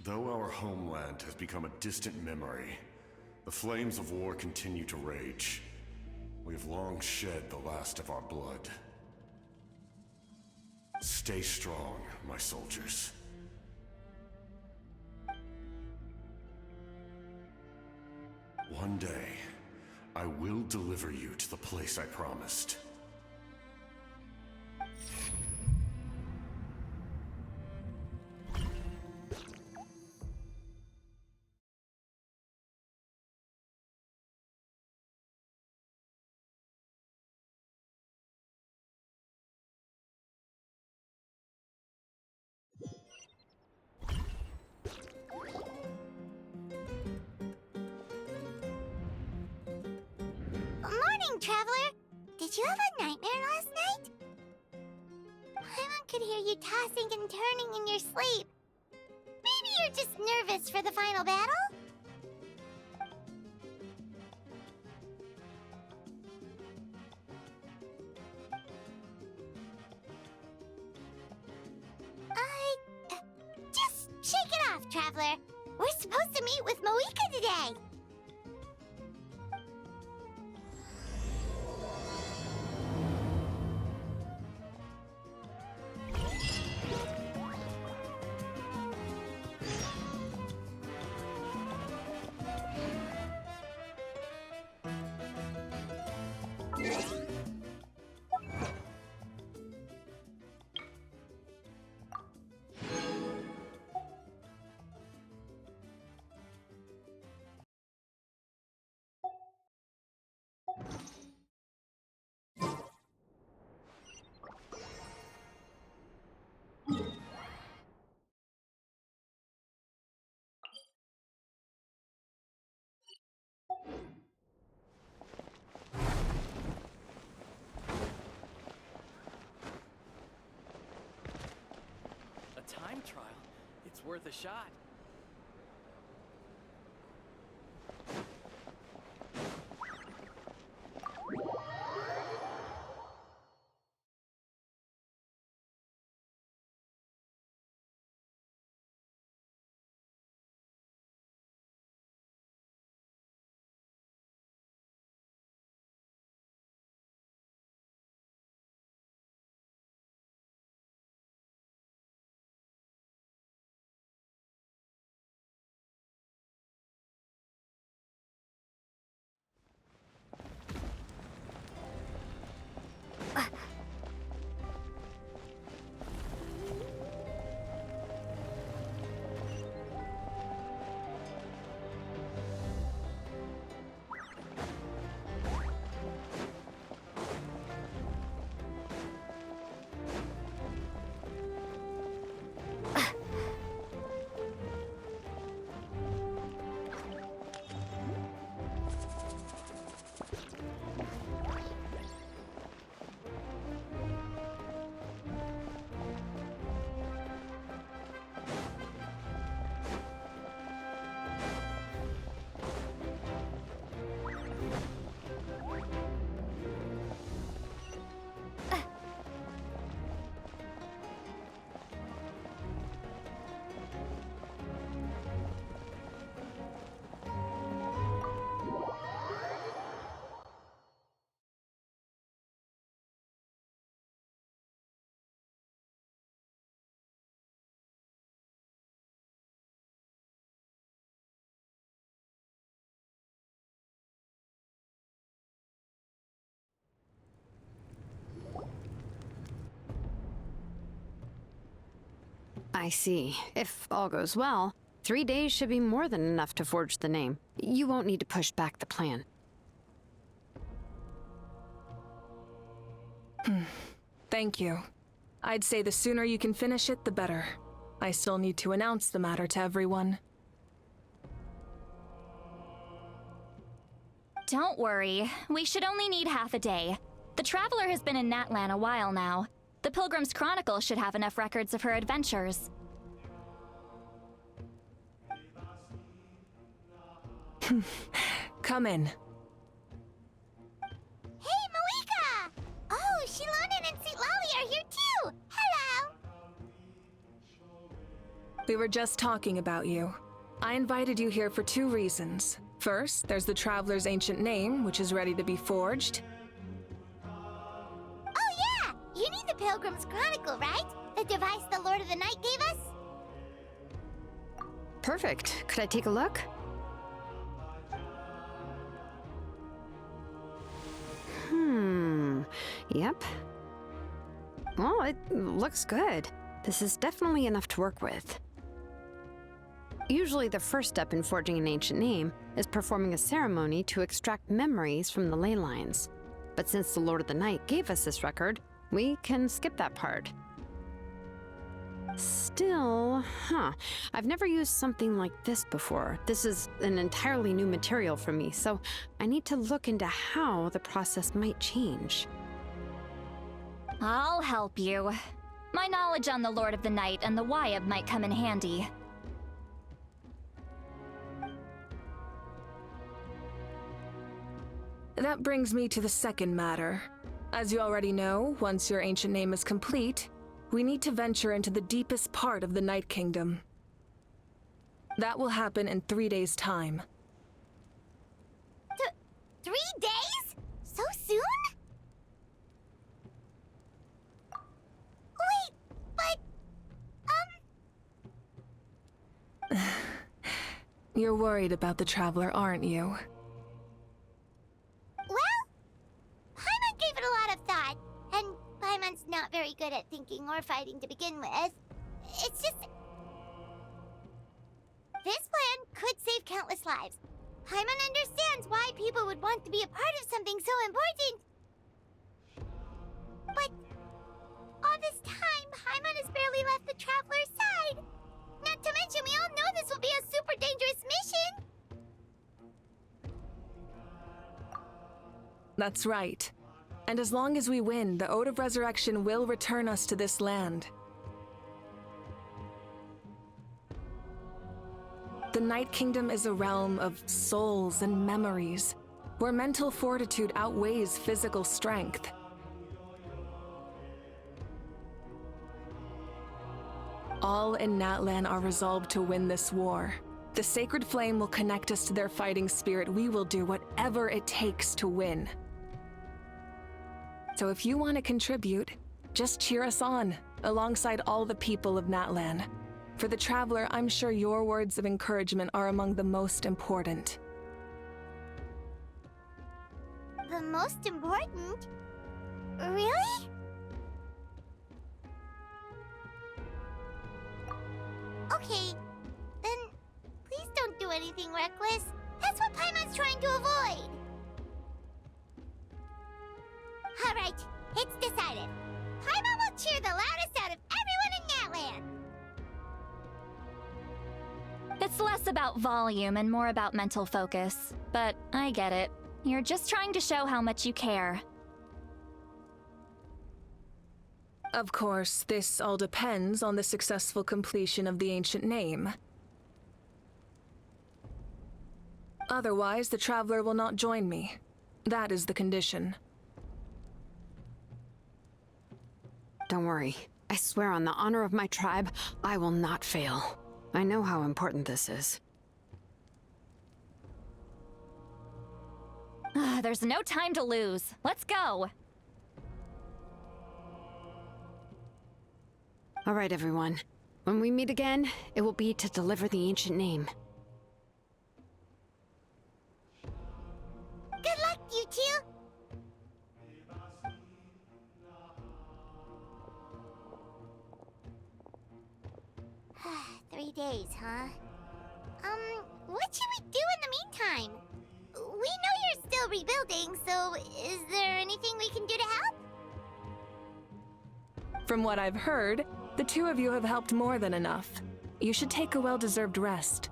Though our homeland has become a distant memory, the flames of war continue to rage. We have long shed the last of our blood. Stay strong, my soldiers. One day, I will deliver you to the place I promised. Morning, Traveler! Did you have a nightmare last night? Paimon could hear you tossing and turning in your sleep. Maybe you're just nervous for the final battle? Just shake it off, Traveler. We're supposed to meet with Mavuika today. A time trial? It's worth a shot. I see. If all goes well, 3 days should be more than enough to forge the name. You won't need to push back the plan. Thank you. I'd say the sooner you can finish it, the better. I still need to announce the matter to everyone. Don't worry. We should only need half a day. The Traveler has been in Natlan a while now. The Pilgrim's Chronicle should have enough records of her adventures. Come in. Hey, Mavuika! Oh, Shilonen and St. Lolly are here too! Hello! We were just talking about you. I invited you here for 2 reasons. First, there's the Traveler's ancient name, which is ready to be forged. Oh yeah! You need the Pilgrim's Chronicle, right? The device the Lord of the Night gave us? Perfect. Could I take a look? Yep. Well, it looks good. This is definitely enough to work with. Usually the first step in forging an ancient name is performing a ceremony to extract memories from the ley lines. But since the Lord of the Night gave us this record, we can skip that part. Still, I've never used something like this before. This is an entirely new material for me, so I need to look into how the process might change. I'll help you. My knowledge on the Lord of the Night and the Wyab might come in handy. That brings me to the second matter. As you already know, once your ancient name is complete, we need to venture into the deepest part of the Night Kingdom. That will happen in 3 days' time. 3 days? So soon? Wait, but, You're worried about the Traveler, aren't you? well, Paimon gave it a lot of thought, and Paimon's not very good at thinking or fighting to begin with. It's just... this plan could save countless lives. Paimon understands why people would want to be a part of something so important. But all this time, Paimon has barely left the Traveler's side. Not to mention, we all know this will be a super dangerous mission. That's right. And as long as we win, the Ode of Resurrection will return us to this land. The Night Kingdom is a realm of souls and memories, where mental fortitude outweighs physical strength. All in Natlan are resolved to win this war. The sacred flame will connect us to their fighting spirit. We will do whatever it takes to win. So if you want to contribute, just cheer us on, alongside all the people of Natlan. For the Traveler, I'm sure your words of encouragement are among the most important. The most important? Really? Okay, then please don't do anything reckless. That's what Paimon's trying to avoid. Alright, it's decided. Paimon will cheer the loudest out of everyone in Natlan. It's less about volume and more about mental focus. But I get it. You're just trying to show how much you care. Of course, this all depends on the successful completion of the ancient name. Otherwise, the Traveler will not join me. That is the condition. Don't worry. I swear on the honor of my tribe, I will not fail. I know how important this is. There's no time to lose. Let's go. All right, everyone. When we meet again, it will be to deliver the ancient name. Good luck, you two. 3 days, huh? What should we do in the meantime? We know you're still rebuilding, so is there anything we can do to help? From what I've heard, the two of you have helped more than enough. You should take a well-deserved rest.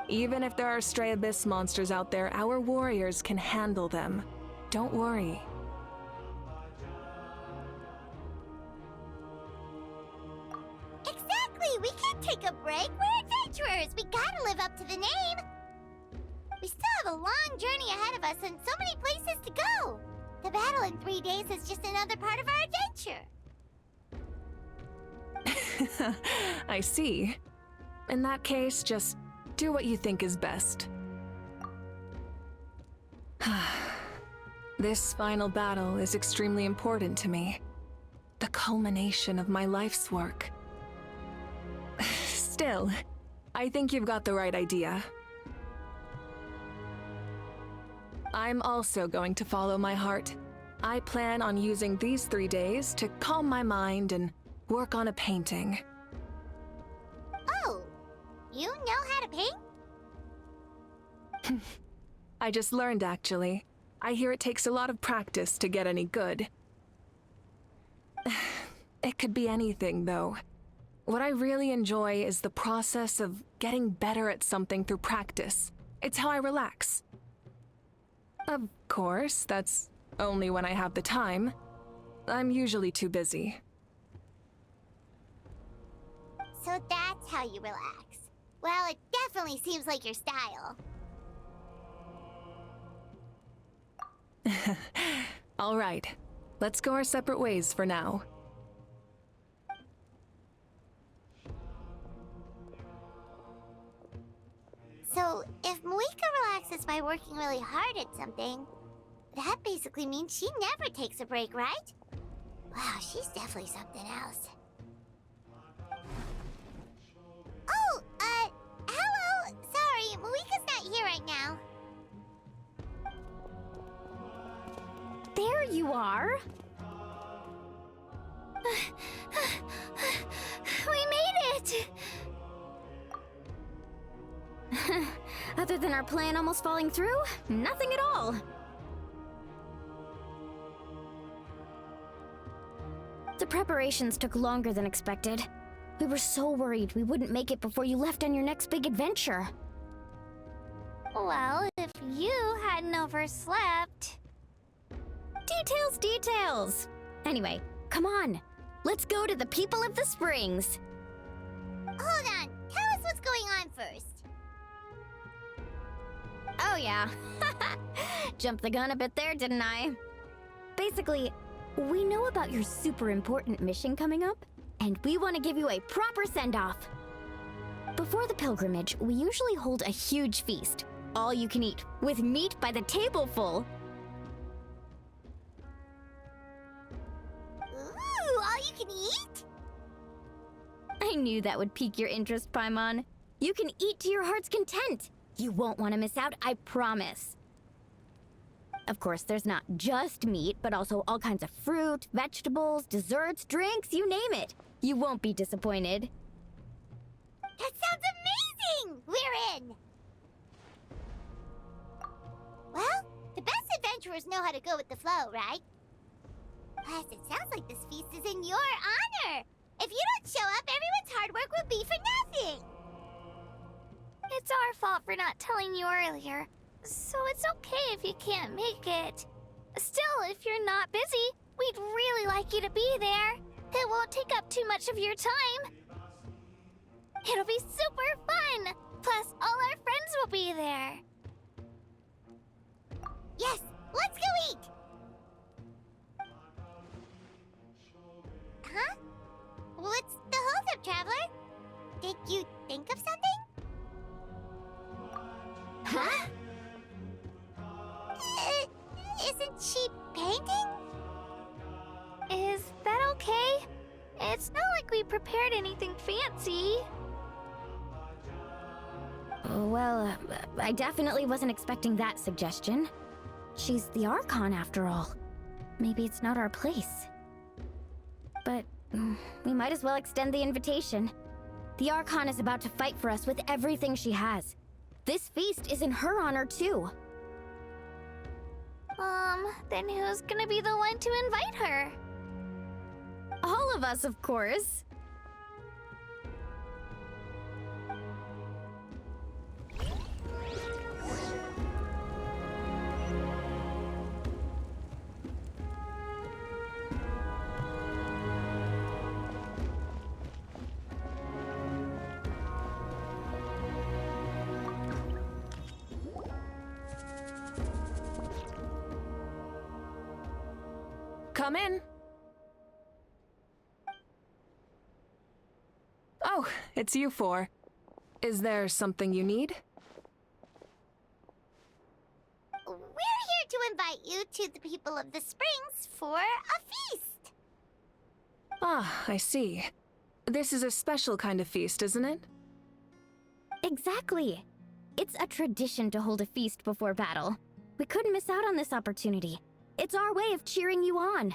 Even if there are stray abyss monsters out there, our warriors can handle them. Don't worry. Exactly! We can't take a break. We're adventurers. We gotta live up to the name. We still have a long journey ahead of us and so many places to go. The battle in 3 days is just another part of our adventure. I see. In that case, just do what you think is best. This final battle is extremely important to me. The culmination of my life's work. Still, I think you've got the right idea. I'm also going to follow my heart. I plan on using these 3 days to calm my mind and work on a painting. Oh, you know how to paint? I just learned, actually. I hear it takes a lot of practice to get any good. It could be anything, though. What I really enjoy is the process of getting better at something through practice. It's how I relax. Of course, that's only when I have the time. I'm usually too busy. So that's how you relax. Well, it definitely seems like your style. All right, let's go our separate ways for now. So, if Mavuika relaxes by working really hard at something, that basically means she never takes a break, right? Wow, she's definitely something else. Oh, hello! Sorry, Mavuika's not here right now. There you are! We made it! Other than our plan almost falling through, nothing at all. The preparations took longer than expected. We were so worried we wouldn't make it before you left on your next big adventure. Well, if you hadn't overslept... Details! Anyway, come on. Let's go to the people of the springs. Hold on, tell us what's going on first. Oh yeah. Jumped the gun a bit there, didn't I? Basically, we know about your super important mission coming up, and we want to give you a proper send-off. Before the pilgrimage, we usually hold a huge feast, all you can eat, with meat by the tableful. Ooh, all you can eat? I knew that would pique your interest, Paimon. You can eat to your heart's content. You won't want to miss out, I promise. Of course, there's not just meat, but also all kinds of fruit, vegetables, desserts, drinks, you name it. You won't be disappointed. That sounds amazing! We're in! Well, the best adventurers know how to go with the flow, right? Plus, it sounds like this feast is in your honor! If you don't show up, everyone's hard work will be for nothing! It's our fault for not telling you earlier, so it's okay if you can't make it. Still, if you're not busy, we'd really like you to be there. It won't take up too much of your time. It'll be super fun! Plus, all our friends will be there. Yes, let's go eat! Huh? What's the holdup, Traveler? Did you think of something? Huh? Isn't she painting? Is that okay? It's not like we prepared anything fancy. Well, I definitely wasn't expecting that suggestion. She's the Archon, after all. Maybe it's not our place. But We might as well extend the invitation. The Archon is about to fight for us with everything she has. This feast is in her honor, too. Then who's gonna be the one to invite her? All of us, of course. Come in. Oh, it's you four. Is there something you need? We're here to invite you to the people of the Springs for a feast. Ah, I see. This is a special kind of feast, isn't it? Exactly. It's a tradition to hold a feast before battle. We couldn't miss out on this opportunity. It's our way of cheering you on.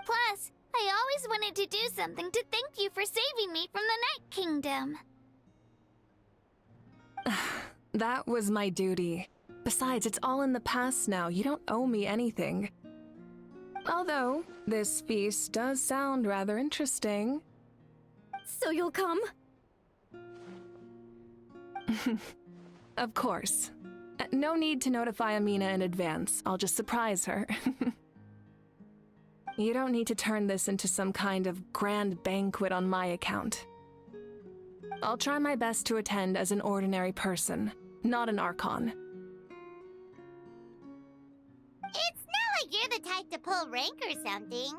Plus, I always wanted to do something to thank you for saving me from the Night Kingdom. That was my duty. Besides, it's all in the past now. You don't owe me anything. Although, this feast does sound rather interesting. So you'll come? Of course. No need to notify Amina in advance. I'll just surprise her. You don't need to turn this into some kind of grand banquet on my account. I'll try my best to attend as an ordinary person, not an Archon. It's not like you're the type to pull rank or something.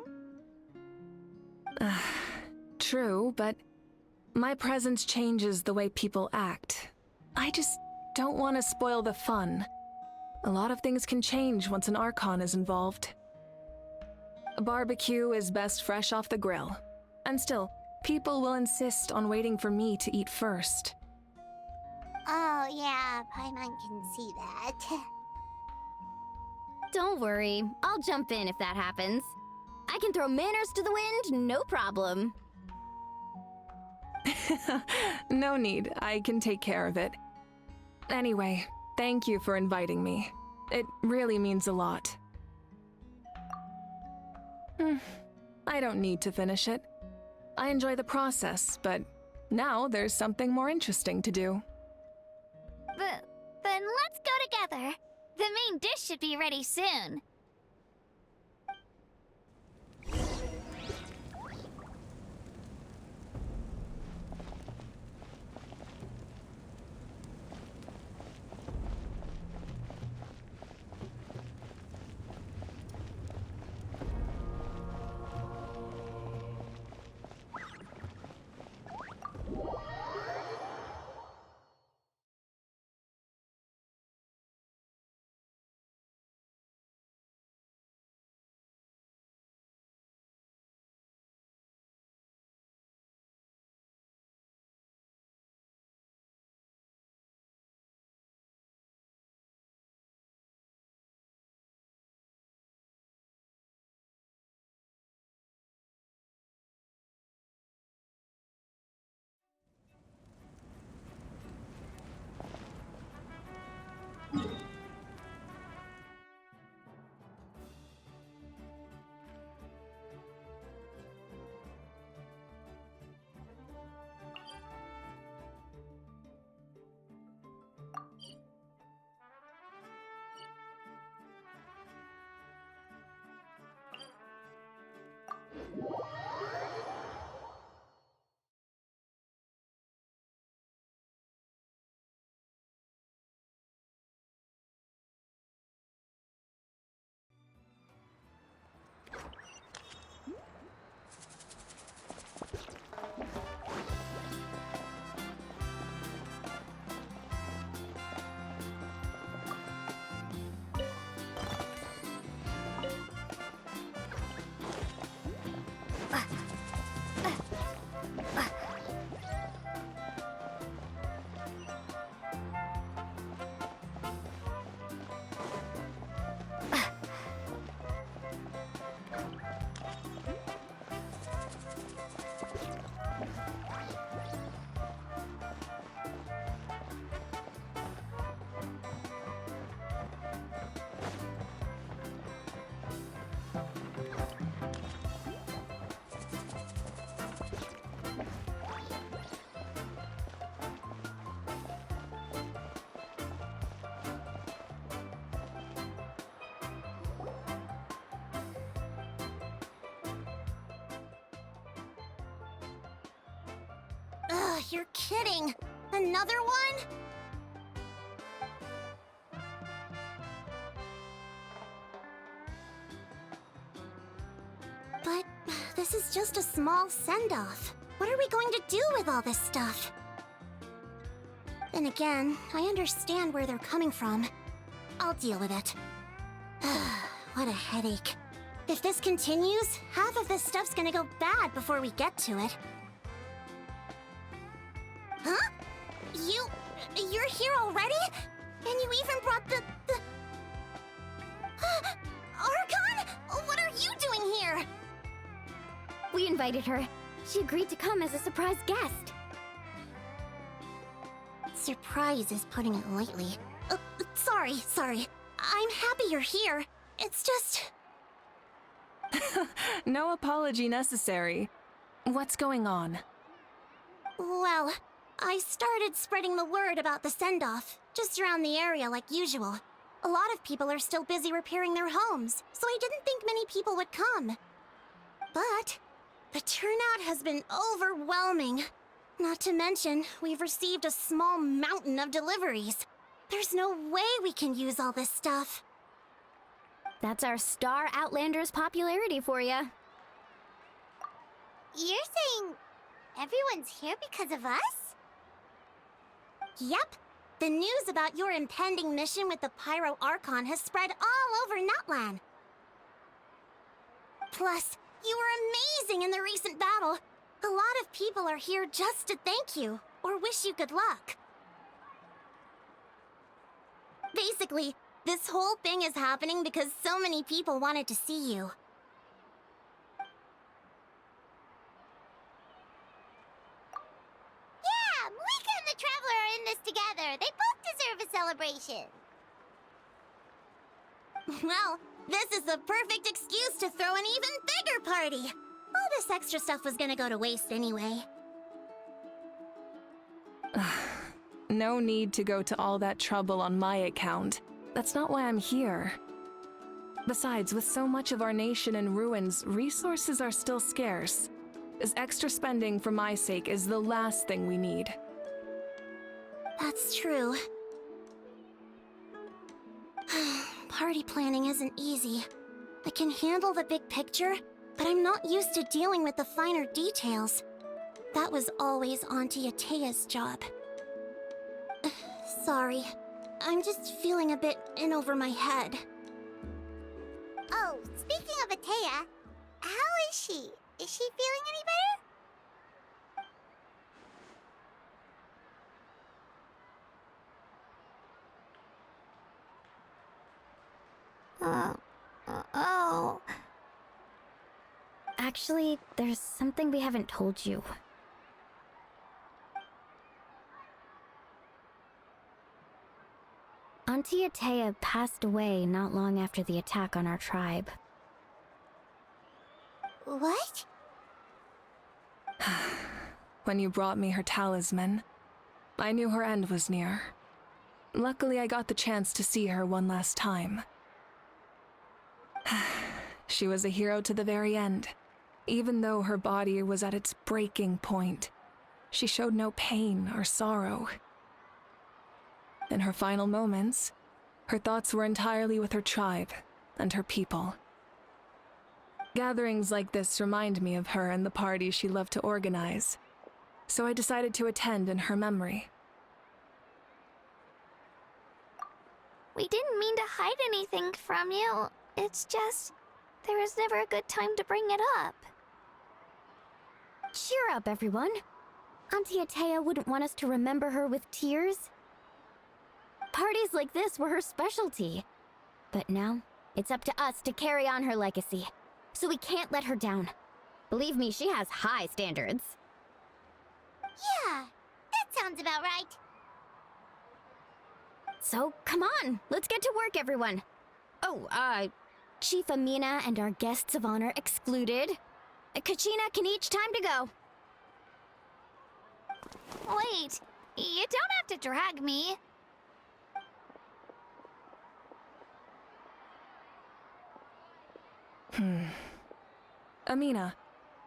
True, but my presence changes the way people act. I just don't want to spoil the fun. A lot of things can change once an Archon is involved. A barbecue is best fresh off the grill. And still, people will insist on waiting for me to eat first. Oh, yeah, Paimon can see that. Don't worry, I'll jump in if that happens. I can throw manners to the wind, no problem. No need, I can take care of it. Anyway, thank you for inviting me. It really means a lot. I don't need to finish it. I enjoy the process, but now there's something more interesting to do. Then let's go together. The main dish should be ready soon. You're kidding. Another one? But this is just a small send-off. What are we going to do with all this stuff? Then again, I understand where they're coming from. I'll deal with it. What a headache. If this continues, half of this stuff's gonna go bad before we get to it. Huh? You're here already? And you even brought the... Archon? What are you doing here? We invited her. She agreed to come as a surprise guest. Surprise is putting it lightly. Sorry. I'm happy you're here. It's just... No apology necessary. What's going on? Well, I started spreading the word about the send-off, just around the area like usual. A lot of people are still busy repairing their homes, so I didn't think many people would come. But the turnout has been overwhelming. Not to mention, we've received a small mountain of deliveries. There's no way we can use all this stuff. That's our Star Outlander's popularity for ya. You're saying everyone's here because of us? Yep. The news about your impending mission with the Pyro Archon has spread all over Natlan. Plus, you were amazing in the recent battle. A lot of people are here just to thank you, or wish you good luck. Basically, this whole thing is happening because so many people wanted to see you. Yeah, Mavuika and the Traveler are in this together. They both deserve a celebration. Well, this is the perfect excuse to throw an even bigger party. All this extra stuff was gonna go to waste anyway. No need to go to all that trouble on my account. That's not why I'm here. Besides, with so much of our nation in ruins, resources are still scarce. This extra spending for my sake is the last thing we need. That's true. Party planning isn't easy. I can handle the big picture, but I'm not used to dealing with the finer details. That was always Auntie Atea's job. Sorry. I'm just feeling a bit in over my head. Oh, speaking of Atea, how is she? Is she feeling any better? Oh. Actually, there's something we haven't told you. Auntie Atea passed away not long after the attack on our tribe. What? When you brought me her talisman, I knew her end was near. Luckily, I got the chance to see her one last time. She was a hero to the very end. Even though her body was at its breaking point, she showed no pain or sorrow. In her final moments, her thoughts were entirely with her tribe and her people. Gatherings like this remind me of her and the parties she loved to organize, so I decided to attend in her memory. We didn't mean to hide anything from you. It's just, there was never a good time to bring it up. Cheer up, everyone. Auntie Atea wouldn't want us to remember her with tears. Parties like this were her specialty. But now, it's up to us to carry on her legacy. So we can't let her down. Believe me, she has high standards. Yeah, that sounds about right. So, come on, let's get to work, everyone. Oh, Chief Amina and our guests of honor excluded. Kachina can each time to go. Wait, you don't have to drag me. Amina,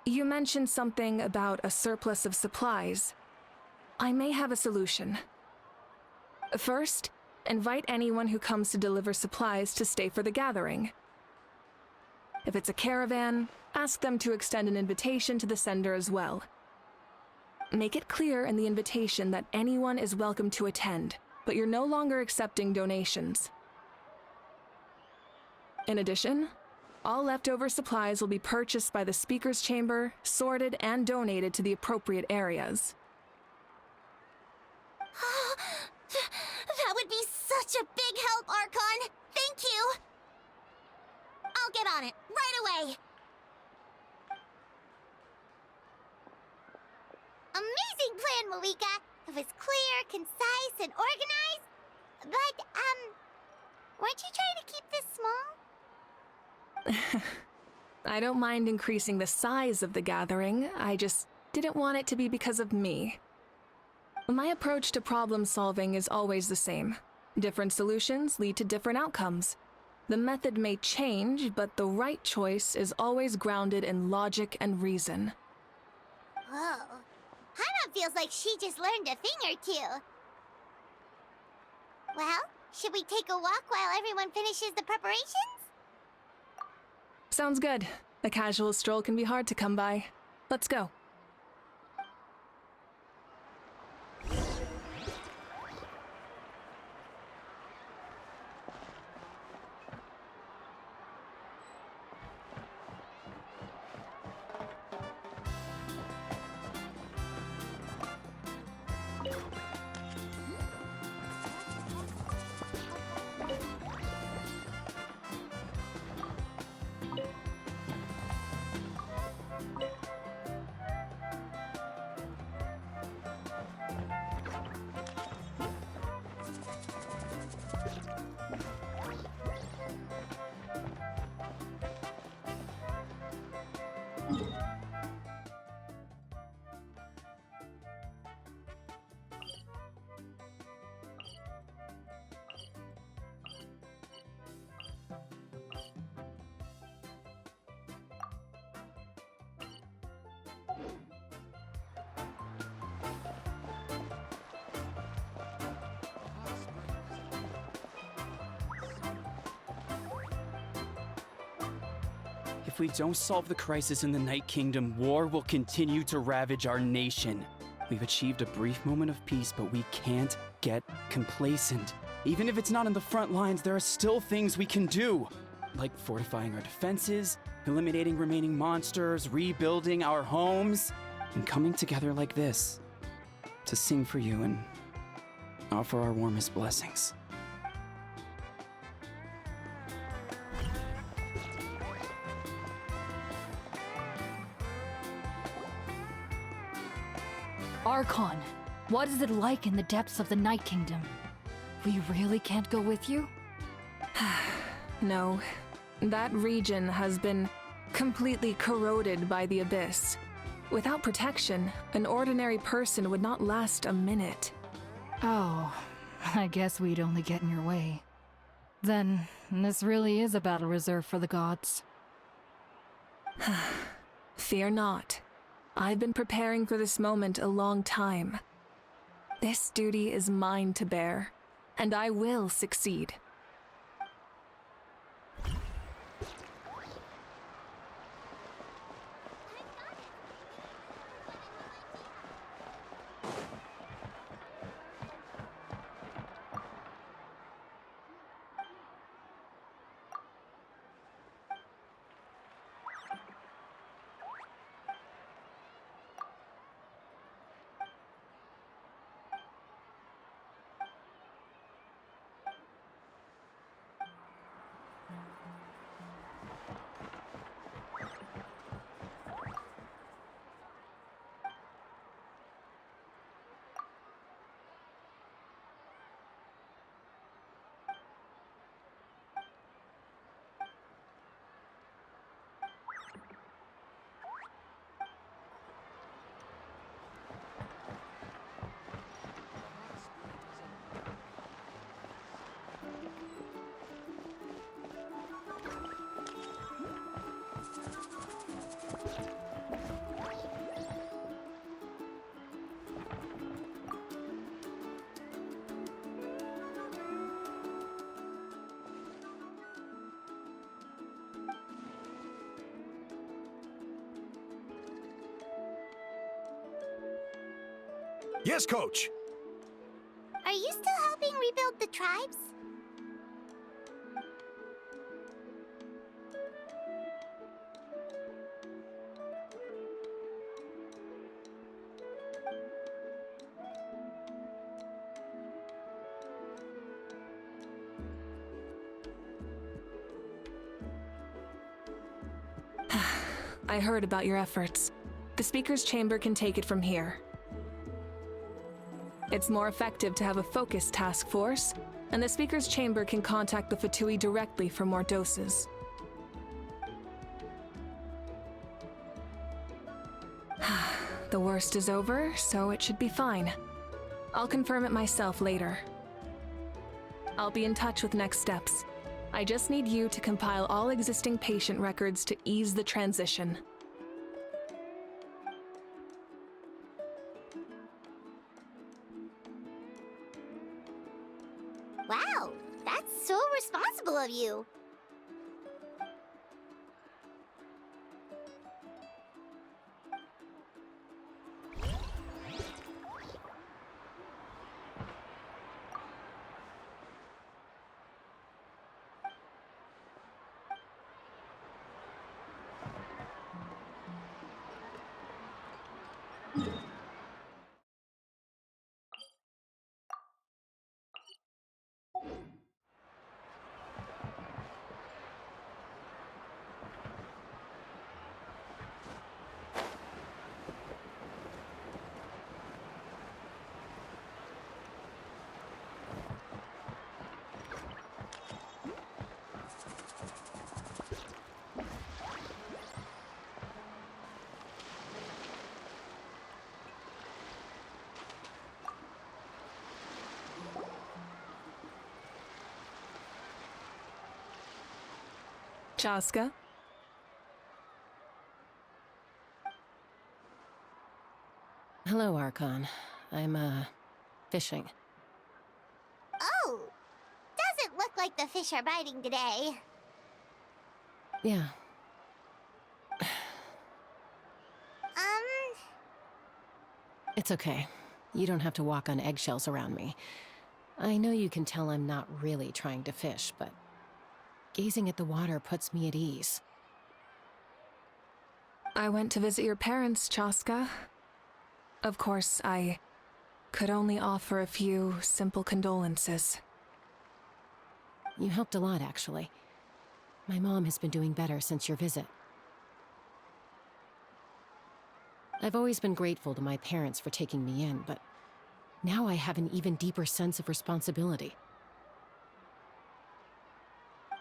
you mentioned something about a surplus of supplies. I may have a solution. First, invite anyone who comes to deliver supplies to stay for the gathering. If it's a caravan, ask them to extend an invitation to the sender as well. Make it clear in the invitation that anyone is welcome to attend, but you're no longer accepting donations. In addition, all leftover supplies will be purchased by the speaker's chamber, sorted, and donated to the appropriate areas. That would be such a big help, Archon! Thank you! I'll get on it, right away! Amazing plan, Mavuika! It was clear, concise, and organized. But, weren't you trying to keep this small? I don't mind increasing the size of the gathering, I just didn't want it to be because of me. My approach to problem solving is always the same. Different solutions lead to different outcomes. The method may change, but the right choice is always grounded in logic and reason. Whoa. Hana feels like she just learned a thing or two. Well, should we take a walk while everyone finishes the preparations? Sounds good. A casual stroll can be hard to come by. Let's go. If we don't solve the crisis in the Night Kingdom, war will continue to ravage our nation. We've achieved a brief moment of peace, but we can't get complacent. Even if it's not in the front lines, there are still things we can do, like fortifying our defenses, eliminating remaining monsters, rebuilding our homes, and coming together like this to sing for you and offer our warmest blessings. Archon, what is it like in the depths of the Night Kingdom? We really can't go with you? No. That region has been completely corroded by the Abyss. Without protection, an ordinary person would not last a minute. Oh, I guess we'd only get in your way. Then, this really is a battle reserved for the gods. Fear not. I've been preparing for this moment a long time. This duty is mine to bear, and I will succeed. Yes, Coach. Are you still helping rebuild the tribes? I heard about your efforts. The Speaker's Chamber can take it from here. It's more effective to have a focused task force, and the Speaker's Chamber can contact the Fatui directly for more doses. The worst is over, so it should be fine. I'll confirm it myself later. I'll be in touch with next steps. I just need you to compile all existing patient records to ease the transition. Wow, that's so responsible of you. Chaska? Hello, Archon. I'm, fishing. Oh, doesn't look like the fish are biting today. Yeah. It's okay. You don't have to walk on eggshells around me. I know you can tell I'm not really trying to fish, but gazing at the water puts me at ease. I went to visit your parents, Chaska. Of course, I could only offer a few simple condolences. You helped a lot, actually. My mom has been doing better since your visit. I've always been grateful to my parents for taking me in, but now I have an even deeper sense of responsibility.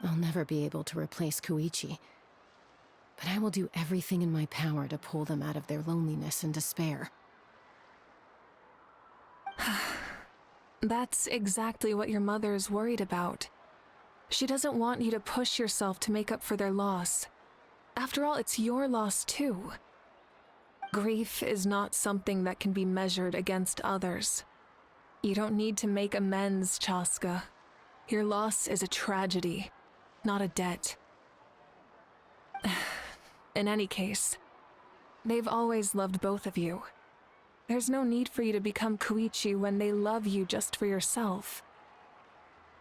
I'll never be able to replace Koichi, but I will do everything in my power to pull them out of their loneliness and despair. That's exactly what your mother is worried about. She doesn't want you to push yourself to make up for their loss. After all, it's your loss too. Grief is not something that can be measured against others. You don't need to make amends, Chaska. Your loss is a tragedy, not a debt. In any case, they've always loved both of you. There's no need for you to become Koichi when they love you just for yourself.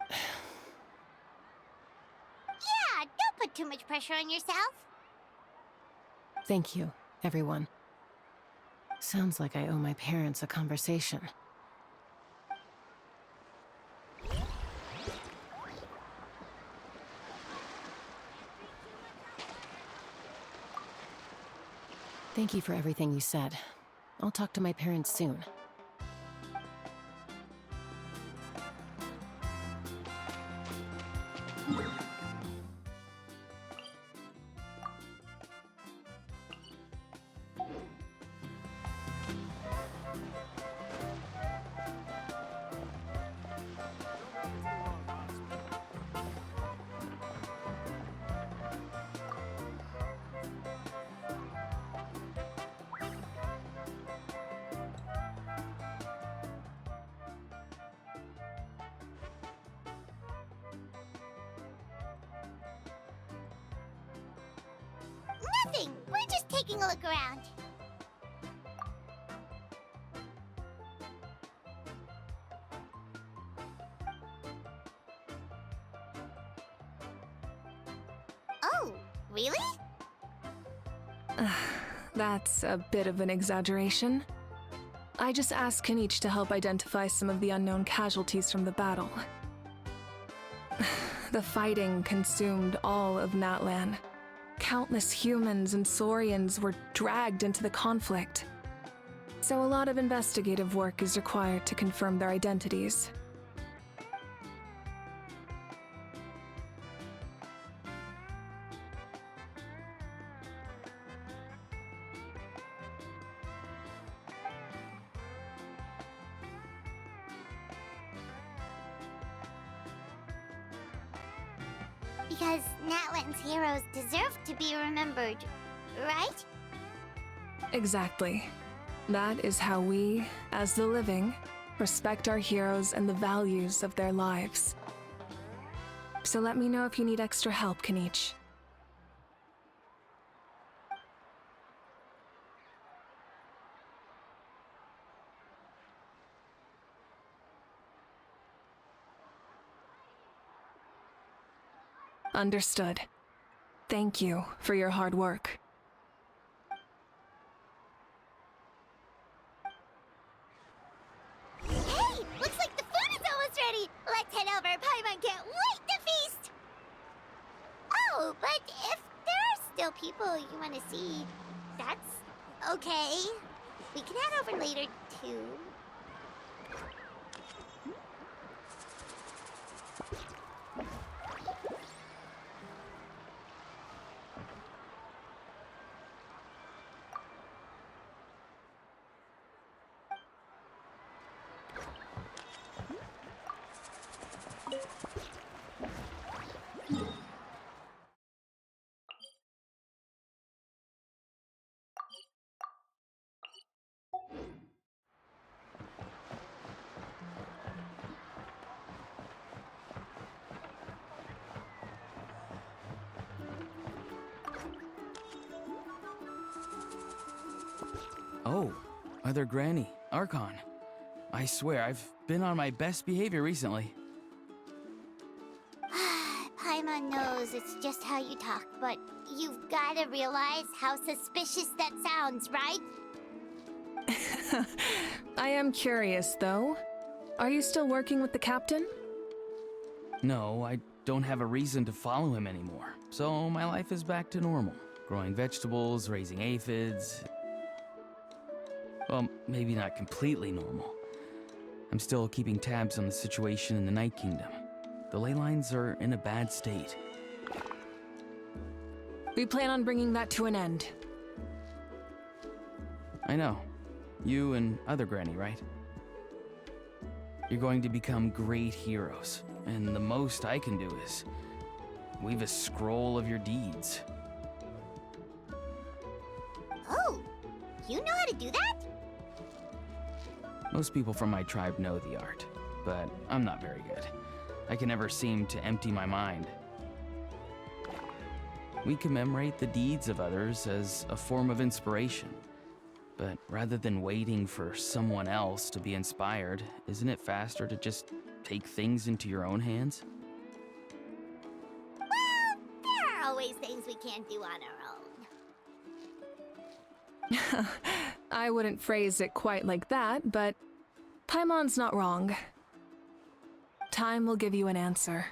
Yeah, don't put too much pressure on yourself. Thank you, everyone. Sounds like I owe my parents a conversation. Thank you for everything you said. I'll talk to my parents soon. Nothing. We're just taking a look around. Really? That's a bit of an exaggeration. I just asked Kenichi to help identify some of the unknown casualties from the battle. The fighting consumed all of Natlan. Countless humans and Saurians were dragged into the conflict. So a lot of investigative work is required to confirm their identities. Because Natlan's heroes deserve to be remembered, right? Exactly. That is how we, as the living, respect our heroes and the values of their lives. So let me know if you need extra help, Kenichi. Understood. Thank you for your hard work. Hey! Looks like the food is almost ready! Let's head over! Paimon can't wait to feast! Oh, but if there are still people you want to see, that's okay. We can head over later, too. Oh, Other Granny, Archon. I swear, I've been on my best behavior recently. Paimon knows it's just how you talk, but you've gotta realize how suspicious that sounds, right? I am curious, though. Are you still working with the captain? No, I don't have a reason to follow him anymore. So my life is back to normal. Growing vegetables, raising aphids. Well, maybe not completely normal. I'm still keeping tabs on the situation in the Night Kingdom. The ley lines are in a bad state. We plan on bringing that to an end. I know. You and Other Granny, right? You're going to become great heroes, and the most I can do is weave a scroll of your deeds. Oh, you know how to do that? Most people from my tribe know the art, but I'm not very good. I can never seem to empty my mind. We commemorate the deeds of others as a form of inspiration. But rather than waiting for someone else to be inspired, isn't it faster to just take things into your own hands? Well, there are always things we can't do on our own. I wouldn't phrase it quite like that, but Paimon's not wrong. Time will give you an answer.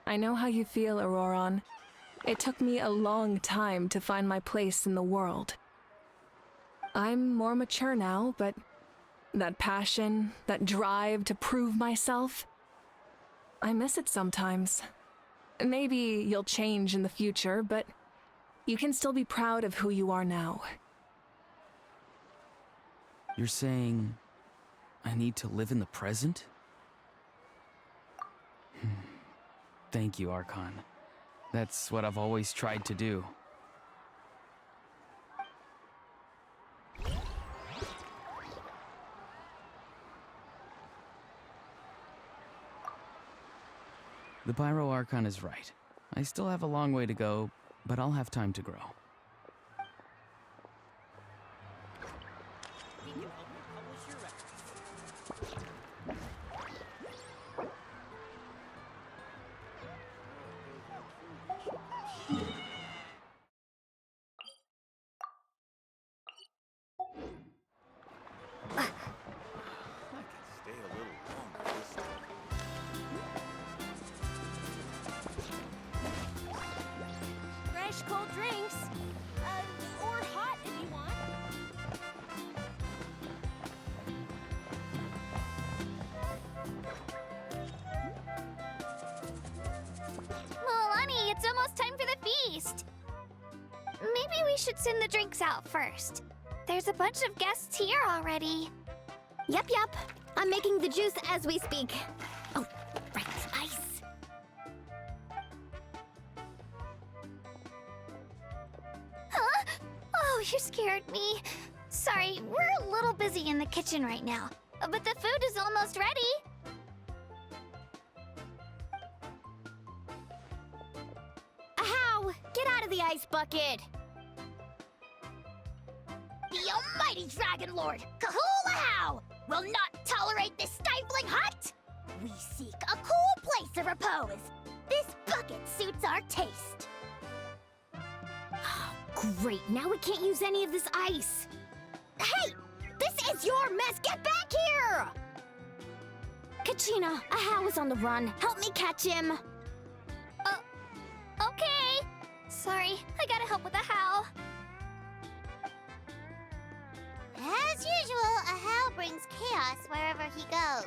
I know how you feel, Auroron. It took me a long time to find my place in the world. I'm more mature now, but that passion, that drive to prove myself, I miss it sometimes. Maybe you'll change in the future, but you can still be proud of who you are now. You're saying I need to live in the present? Thank you, Archon. That's what I've always tried to do. The Pyro Archon is right. I still have a long way to go, but I'll have time to grow. We can help you publish your records. ice cold drinks. Or hot if you want. Milani, it's almost time for the feast. Maybe we should send the drinks out first. There's a bunch of guests here already. Yep. I'm making the juice as we speak. Oh, right, ice. Huh? Oh, you scared me. Sorry, we're a little busy in the kitchen right now. But the food is almost ready. Ahow! Get out of the ice bucket! The almighty Dragon Lord, Kahulahau, will not tolerate this stifling hut! We seek a cool place of repose. This bucket suits our taste. Great, now we can't use any of this ice. Hey! This is your mess! Get back here! Kachina, Ahow is on the run. Help me catch him. Okay. Sorry, I gotta help with the how. As usual, Ahau brings chaos wherever he goes.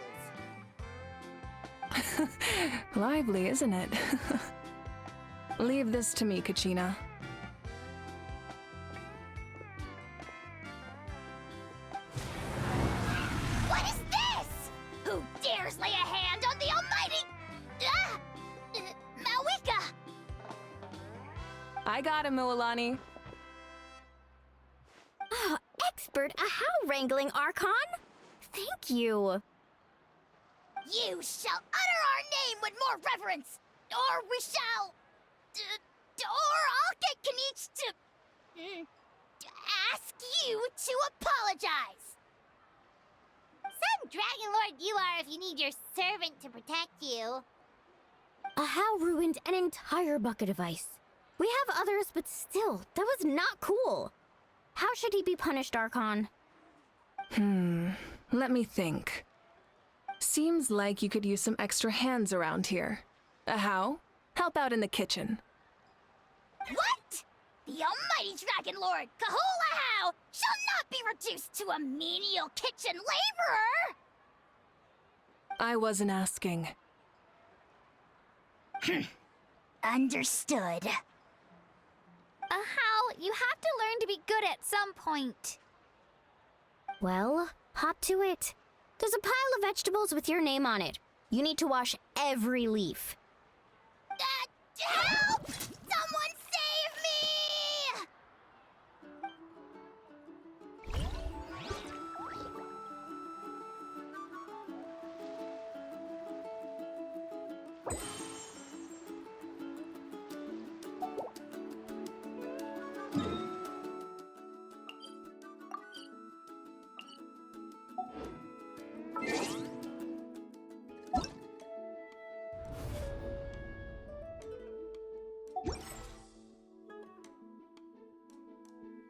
Lively, isn't it? Leave this to me, Kachina. What is this? Who dares lay a hand on the almighty... Mavuika? I got him, Mualani. Oh, expert Ahow wrangling, Archon. Thank you. You shall utter our name with more reverence, or we shall... or I'll get Kanich to ask you to apologize. Some Dragon Lord you are if you need your servant to protect you. Ahow ruined an entire bucket of ice. We have others, but still, that was not cool. How should he be punished, Archon? Let me think. Seems like you could use some extra hands around here. How? Help out in the kitchen. What? The almighty Dragon Lord, Kahulahau, shall not be reduced to a menial kitchen laborer! I wasn't asking. Understood. How? You have to learn to be good at some point. Well, hop to it. There's a pile of vegetables with your name on it. You need to wash every leaf. Help! Someone save me!